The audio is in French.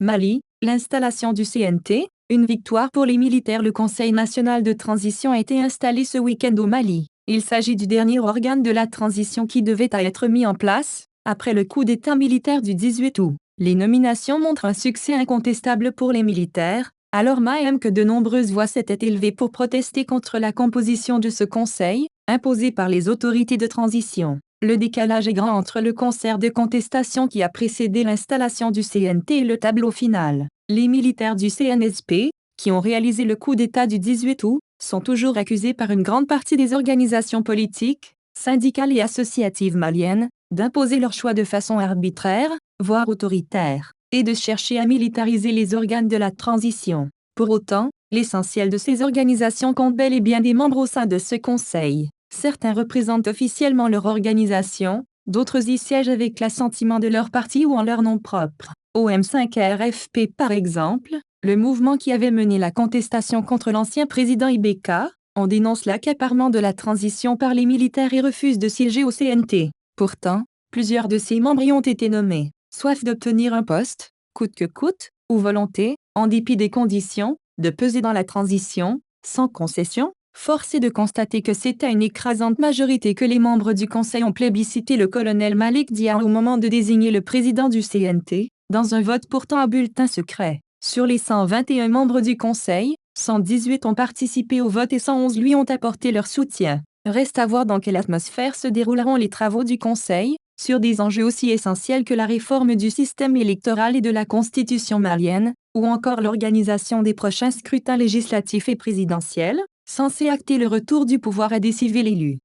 Mali, l'installation du CNT, une victoire pour les militaires. Le Conseil national de transition a été installé ce week-end au Mali. Il s'agit du dernier organe de la transition qui devait être mis en place, après le coup d'État militaire du 18 août. Les nominations montrent un succès incontestable pour les militaires, alors même que de nombreuses voix s'étaient élevées pour protester contre la composition de ce conseil, imposée par les autorités de transition. Le décalage est grand entre le concert de contestation qui a précédé l'installation du CNT et le tableau final. Les militaires du CNSP, qui ont réalisé le coup d'État du 18 août, sont toujours accusés par une grande partie des organisations politiques, syndicales et associatives maliennes, d'imposer leur choix de façon arbitraire, voire autoritaire, et de chercher à militariser les organes de la transition. Pour autant, l'essentiel de ces organisations compte bel et bien des membres au sein de ce conseil. Certains représentent officiellement leur organisation, d'autres y siègent avec l'assentiment de leur parti ou en leur nom propre. Au M5RFP par exemple, le mouvement qui avait mené la contestation contre l'ancien président Ibeka, on dénonce l'accaparement de la transition par les militaires et refuse de siéger au CNT. Pourtant, plusieurs de ses membres y ont été nommés. Soif d'obtenir un poste, coûte que coûte, ou volonté, en dépit des conditions, de peser dans la transition, sans concession, force est de constater que c'est à une écrasante majorité que les membres du Conseil ont plébiscité le colonel Malik Dia au moment de désigner le président du CNT, dans un vote pourtant à bulletin secret. Sur les 121 membres du Conseil, 118 ont participé au vote et 111 lui ont apporté leur soutien. Reste à voir dans quelle atmosphère se dérouleront les travaux du Conseil, sur des enjeux aussi essentiels que la réforme du système électoral et de la constitution malienne, ou encore l'organisation des prochains scrutins législatifs et présidentiels, censés acter le retour du pouvoir à des civils élus.